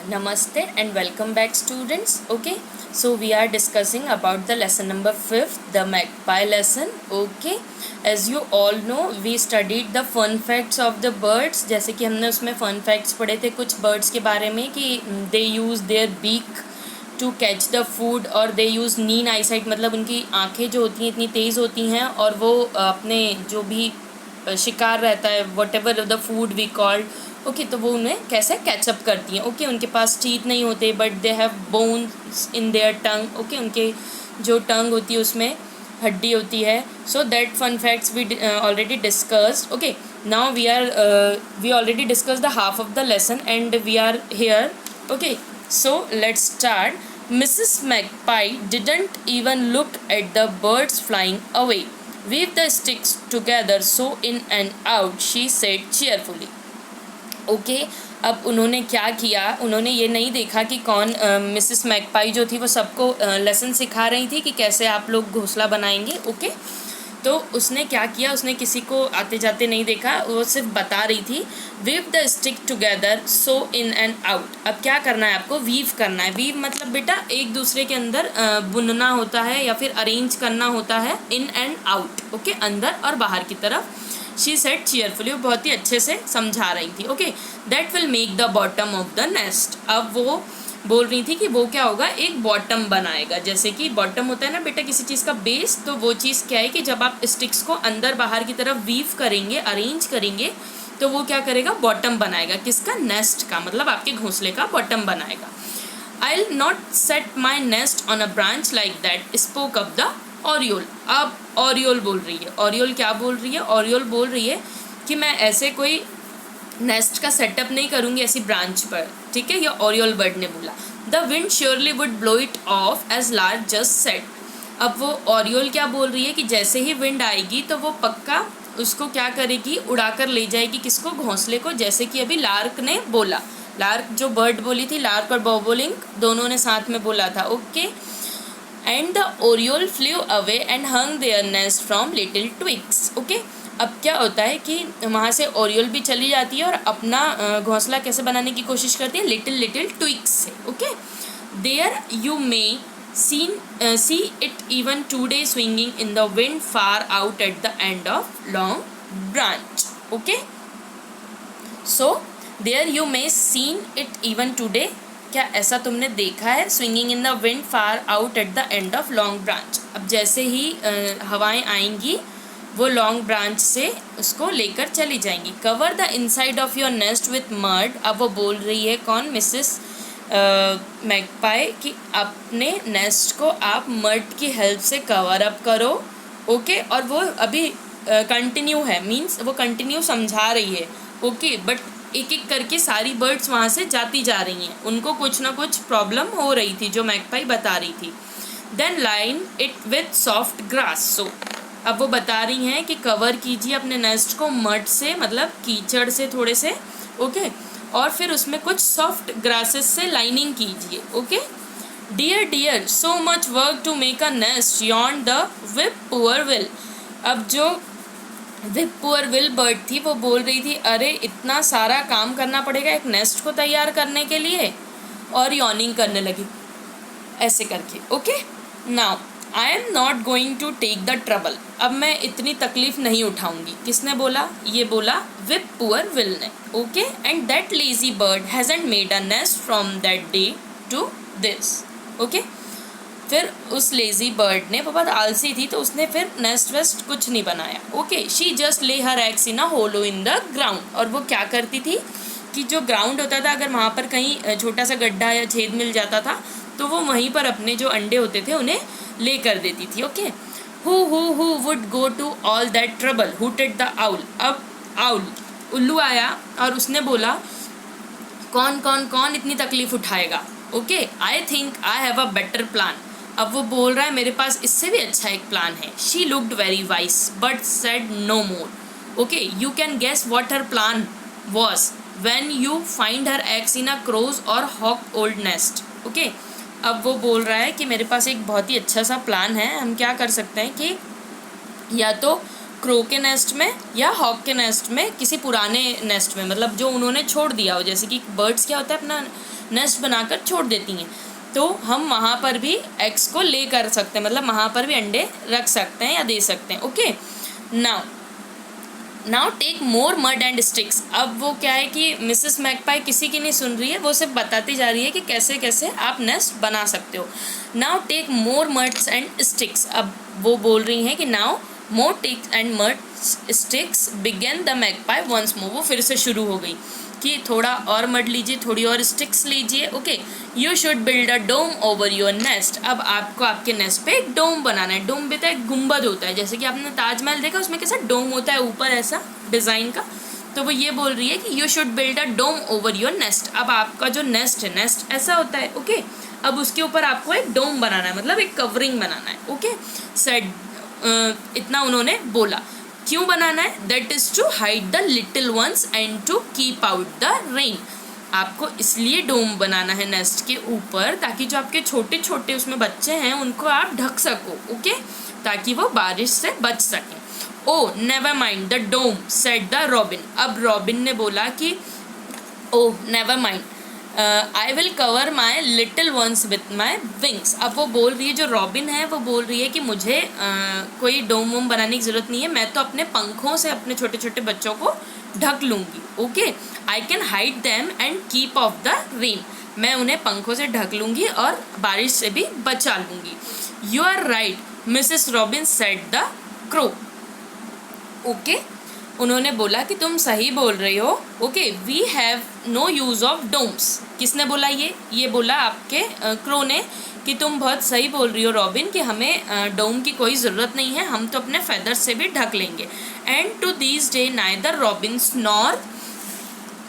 Namaste and welcome back, students. Okay, so we are discussing about the lesson number 5th, the magpie lesson. Okay, as you all know, we studied the fun facts of the birds. जैसे कि हमने उसमें fun facts पढ़े थे कुछ birds के बारे में कि they use their beak to catch the food और they use keen eyesight, मतलब उनकी आँखें जो होती हैं इतनी तेज़ होती हैं और वो अपने जो भी शिकार रहता है whatever the food we called, okay तो वो उन्हें कैसे कैचअप करती हैं. ओके उनके पास टीथ नहीं होते but they have bones in their tongue. Okay उनके जो टंग होती है उसमें हड्डी होती है. So that fun facts we already discussed. Okay now we already discuss the half of the lesson and we are here. Okay so let's start. Mrs. Magpie didn't even look at the birds flying away. Weave the sticks together, sew in and out, she said cheerfully. Okay अब उन्होंने क्या किया, उन्होंने ये नहीं देखा कि कौन मिसेस मैगपाई जो थी वो सबको लेसन सिखा रही थी कि कैसे आप लोग घोंसला बनाएंगे. ओके तो उसने क्या किया, उसने किसी को आते जाते नहीं देखा, वो सिर्फ बता रही थी. Weave the stick together, so in and out. अब क्या करना है आपको, वीव करना है. वीव मतलब बेटा एक दूसरे के अंदर बुनना होता है या फिर अरेंज करना होता है. इन एंड आउट. ओके अंदर और बाहर की तरफ. शी सेड चीयरफुली, वो बहुत ही अच्छे से समझा रही थी. Okay that will make the bottom of the nest. अब वो बोल रही थी कि वो क्या होगा, एक बॉटम बनाएगा. जैसे कि बॉटम होता है ना बेटा किसी चीज़ का बेस, तो वो चीज़ क्या है कि जब आप स्टिक्स को अंदर बाहर की तरफ वीव करेंगे, अरेंज करेंगे, तो वो क्या करेगा, बॉटम बनाएगा. किसका, नेस्ट का, मतलब आपके घोंसले का बॉटम बनाएगा. I will not set my nest on a branch like that, spoke up the oriole. अब ओरियोल बोल रही है. ओरियोल क्या बोल रही है, ओरियोल बोल रही है कि मैं ऐसे कोई नेस्ट का सेटअप नहीं करूँगी ऐसी ब्रांच पर. ठीक है, ये ओरियोल बर्ड ने बोला. The wind surely would blow it off as lark just said. अब वो ओरियोल क्या बोल रही है कि जैसे ही विंड आएगी तो वो पक्का उसको क्या करेगी, उड़ाकर ले जाएगी. किसको, घोंसले को, जैसे कि अभी लार्क ने बोला. लार्क जो बर्ड बोली थी, लार्क और बोबोलिंक दोनों ने साथ में बोला था. Okay and the oriole flew away and hung their nest from little twigs. Okay अब क्या होता है कि वहाँ से ओरियोल भी चली जाती है और अपना घोंसला कैसे बनाने की कोशिश करती है, लिटिल लिटिल ट्विग्स से. Okay there you may see it even today swinging in the wind far out at the end of long branch. Okay so there you may seen it even today, क्या ऐसा तुमने देखा है, swinging in the wind far out at the end of long branch. अब जैसे ही हवाएं आएंगी वो लॉन्ग ब्रांच से उसको लेकर चली जाएंगी. Cover the inside of your nest with mud. अब वो बोल रही है कौन, मिसेस मैगपाई, कि अपने नेस्ट को आप मड की हेल्प से कवर अप करो. ओके और वो अभी कंटिन्यू है, मीन्स वो कंटिन्यू समझा रही है. ओके बट एक एक करके सारी बर्ड्स वहाँ से जाती जा रही हैं, उनको कुछ ना कुछ प्रॉब्लम हो रही थी जो मैगपाई बता रही थी. Then line it with soft grass. So अब वो बता रही हैं कि कवर कीजिए अपने नेस्ट को मड से, मतलब कीचड़ से थोड़े से. ओके और फिर उसमें कुछ सॉफ्ट ग्रासेस से लाइनिंग कीजिए. Okay dear dear so much work to make a nest yawned the whip poor will. अब जो विप पुअर विल बर्ड थी वो बोल रही थी अरे इतना सारा काम करना पड़ेगा एक नेस्ट को तैयार करने के लिए, और यॉर्निंग करने लगी ऐसे करके. Okay now I am not going to take the trouble. अब मैं इतनी तकलीफ नहीं उठाऊंगी. किसने बोला, ये बोला विप पुअर विल ने. Okay and that lazy bird hasn't made a nest from that day to this. Okay फिर उस लेजी बर्ड ने, वो बहुत आलसी थी तो उसने फिर नेस्ट वेस्ट कुछ नहीं बनाया. Okay she just lay her eggs in a hollow in the ground. और वो क्या करती थी कि जो ग्राउंड होता था अगर वहाँ पर कहीं छोटा सा गड्ढा या छेद मिल जाता था तो वो वहीं पर अपने जो अंडे होते थे उन्हें ले कर देती थी. Okay who would go to all that trouble, hooted the owl. अब आउल उल्लू आया और उसने बोला कौन कौन कौन इतनी तकलीफ उठाएगा. Okay I think I have a better plan. अब वो बोल रहा है मेरे पास इससे भी अच्छा एक प्लान है. She looked very wise but said no more. Okay you can guess what her plan was when you find her eggs in a crow's or hawk old nest. Okay अब वो बोल रहा है कि मेरे पास एक बहुत ही अच्छा सा प्लान है. हम क्या कर सकते हैं कि या तो क्रो के नेस्ट में या हॉक के नेस्ट में, किसी पुराने नेस्ट में, मतलब जो उन्होंने छोड़ दिया हो। जैसे कि बर्ड्स क्या होता है, अपना नेस्ट बनाकर छोड़ देती हैं, तो हम वहाँ पर भी एग्स को ले कर सकते हैं, मतलब वहाँ पर भी अंडे रख सकते हैं या दे सकते हैं। Okay, now take more mud and sticks. अब वो क्या है कि मिसेस मैकपाई किसी की नहीं सुन रही है, वो सिर्फ बताती जा रही है कि कैसे कैसे आप नेस्ट बना सकते हो। Now take more muds and sticks. अब वो बोल रही हैं कि now more ticks and mud sticks began the magpie once more. वो फिर से शुरू हो गई कि थोड़ा और मड लीजिए, थोड़ी और स्टिक्स लीजिए। Okay, you should build a dome over your nest. अब आपको आपके नेस्ट पे एक डोम बनाना है। डोम भी तो एक गुंबद होता है, जैसे कि आपने ताजमहल देखा, उसमें कैसा डोम होता है ऊपर ऐसा डिज़ाइन का। तो वो ये बोल रही है कि you should build a dome over your nest. अब आपका जो नेस्ट है, नेस्ट ऐसा होता है। ओके, अब उसके ऊपर आपको एक डोम बनाना है, मतलब एक कवरिंग बनाना है। ओके, सेड इतना उन्होंने बोला। क्यों बनाना है? That is to hide the little ones and to keep out the rain. आपको इसलिए डोम बनाना है नेस्ट के ऊपर, ताकि जो आपके छोटे छोटे उसमें बच्चे हैं उनको आप ढक सको। ओके, ताकि वो बारिश से बच सकें। Oh never mind the dome said the robin. अब रॉबिन ने बोला कि oh never mind, I will cover my little ones with my wings. अब वो बोल रही है, जो रॉबिन है वो बोल रही है कि मुझे कोई डोम वोम बनाने की ज़रूरत नहीं है, मैं तो अपने पंखों से अपने छोटे छोटे बच्चों को ढक लूँगी। Okay, I can hide them and keep of the rain. मैं उन्हें पंखों से ढक लूँगी और बारिश से भी बचा लूँगी। You are right Mrs Robin said the crow. Okay, उन्होंने बोला कि तुम सही बोल रही हो। Okay, we have no use of domes. किसने बोला? ये बोला आपके क्रो ने कि तुम बहुत सही बोल रही हो रॉबिन कि हमें डोम की कोई ज़रूरत नहीं है, हम तो अपने फेदर्स से भी ढक लेंगे। And to this day neither robins nor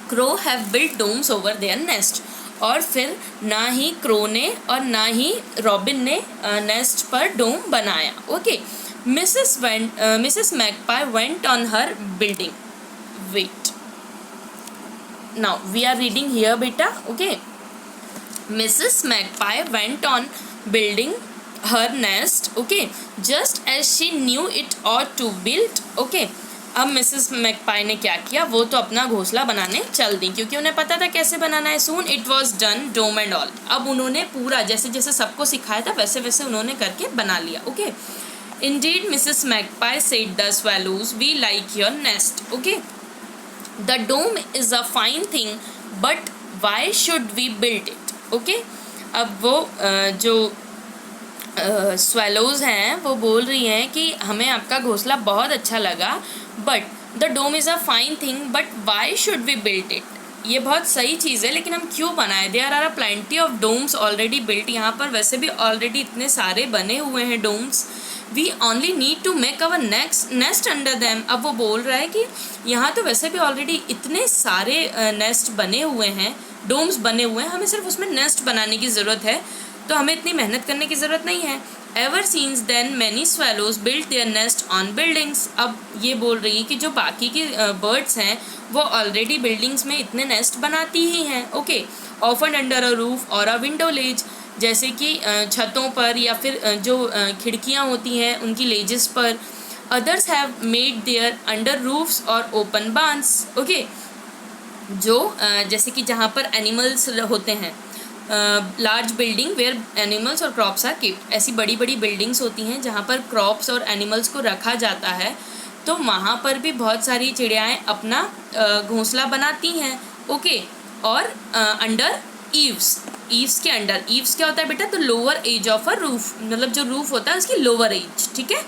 crow have built domes over their nest. और फिर ना ही क्रो ने और ना ही रॉबिन ने नेस्ट पर डोम बनाया। Okay, Mrs. Magpie went on her building. Wait. Now we are reading here, beta. Okay. Mrs. Magpie went on building her nest. Okay. Just as she knew it ought to build. Okay. अब Mrs magpie ने क्या किया? वो तो अपना घोंसला बनाने चल दी, क्योंकि उन्हें पता था कैसे बनाना है। Soon it was done dome and all. अब उन्होंने पूरा जैसे जैसे सबको सिखाया था वैसे वैसे उन्होंने करके बना लिया। Okay, Indeed, Mrs. Magpie said the swallows, we like your nest. Okay, the dome is a fine thing, but why should we build it? Okay, अब वो जो swallows हैं वो बोल रही हैं कि हमें आपका घोंसला बहुत अच्छा लगा, but the dome is a fine thing, but why should we build it? ये बहुत सही चीज़ है, लेकिन हम क्यों बनाएं? There are plenty of domes already built. यहाँ पर वैसे भी ऑलरेडी इतने सारे बने हुए हैं Doms. We only need to make our nest under them. अब वो बोल रहा है कि यहाँ तो वैसे भी ऑलरेडी इतने सारे नेस्ट बने हुए हैं, डोम्स बने हुए हैं, हमें सिर्फ उसमें नेस्ट बनाने की ज़रूरत है, तो हमें इतनी मेहनत करने की ज़रूरत नहीं है। Ever since then many swallows built their nest on buildings. अब ये बोल रही है कि जो बाकी की बर्ड्स हैं वो ऑलरेडी बिल्डिंग्स में इतने नेस्ट बनाती ही हैं। Okay, often under a roof or a window ledge, जैसे कि छतों पर या फिर जो खिड़कियाँ होती हैं उनकी लेजेस पर। Others have made their under roofs और ओपन बार्न्स। ओके, जो जैसे कि जहाँ पर एनिमल्स होते हैं, लार्ज बिल्डिंग वेयर एनिमल्स और क्रॉप्स आर कीप्ड। ऐसी बड़ी बड़ी बिल्डिंग्स होती हैं जहाँ पर क्रॉप्स और एनिमल्स को रखा जाता है, तो वहाँ पर भी बहुत सारी चिड़ियाएँ अपना घोंसला बनाती हैं। ओके, और अंडर ईव्स के अंडर। ईव्स क्या होता है बेटा? तो lower edge of a roof, मतलब जो रूफ होता है उसकी लोअर एज। ठीक है,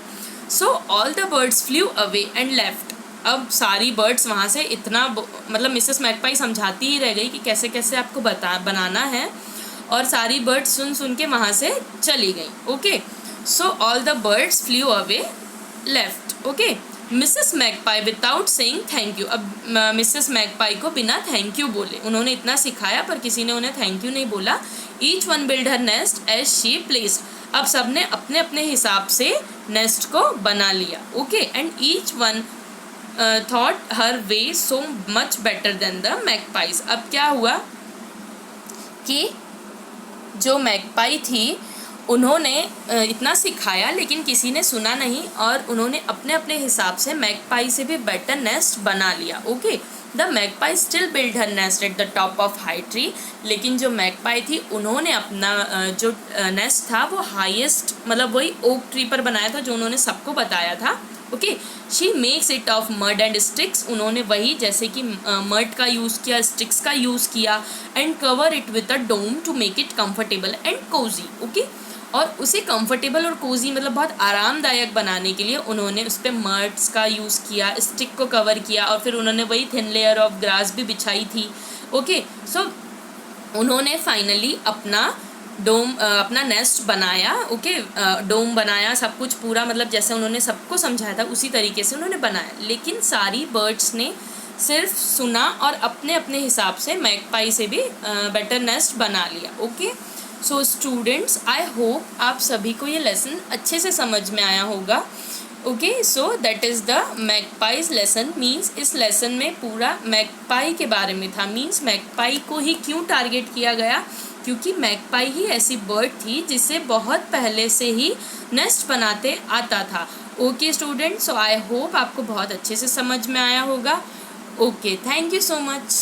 so all the birds flew away and left. अब सारी बर्ड्स वहाँ से इतना मतलब मिसेस मैकपाई समझाती ही रह गई कि कैसे कैसे आपको बनाना है, और सारी बर्ड्स सुन के वहाँ से चली गई। Okay, so all the birds flew away left. Okay, Mrs magpie without saying thank you. अब मिसेस मैकपाई को बिना थैंक यू बोले, उन्होंने इतना सिखाया पर किसी ने उन्हें थैंक यू नहीं बोला। Each one build her nest as she placed. अब सब ने अपने अपने हिसाब से नेस्ट को बना लिया। Okay, and each one thought her way so much better than the magpies. अब क्या हुआ कि जो मैकपाई थी उन्होंने इतना सिखाया लेकिन किसी ने सुना नहीं और उन्होंने अपने अपने हिसाब से मैगपाई से भी बेटर नेस्ट बना लिया. Okay, the magpie still build her nest at the top of high tree. लेकिन जो मैगपाई थी उन्होंने अपना जो नेस्ट था वो हाईएस्ट मतलब वही ओक ट्री पर बनाया था जो उन्होंने सबको बताया था. Okay, she makes it of mud and sticks. उन्होंने वही जैसे कि मड का यूज़ किया, स्टिक्स का यूज़ किया and cover it with a dome to make it comfortable and cosy. Okay, और उसे कंफर्टेबल और कोजी मतलब बहुत आरामदायक बनाने के लिए उन्होंने उस पर मड्स का यूज़ किया, स्टिक को कवर किया और फिर उन्होंने वही थिन लेयर ऑफ ग्रास भी बिछाई थी. ओके, सो उन्होंने फाइनली अपना डोम अपना नेस्ट बनाया. ओके, डोम बनाया, सब कुछ पूरा मतलब जैसे उन्होंने सबको समझाया था उसी तरीके से उन्होंने बनाया. लेकिन सारी बर्ड्स ने सिर्फ सुना और अपने अपने हिसाब से मैगपाई से भी बेटर नेस्ट बना लिया. Okay, so students, I hope आप सभी को ये लेसन अच्छे से समझ में आया होगा. Okay, so that is the magpies lesson. Means इस लेसन में पूरा मैगपाई के बारे में था. मीन्स मैगपाई को ही क्यों टारगेट किया गया, क्योंकि मैगपाई ही ऐसी बर्ड थी जिसे बहुत पहले से ही नेस्ट बनाते आता था. Okay students, so I hope आपको बहुत अच्छे से समझ में आया होगा. Okay, thank you so much.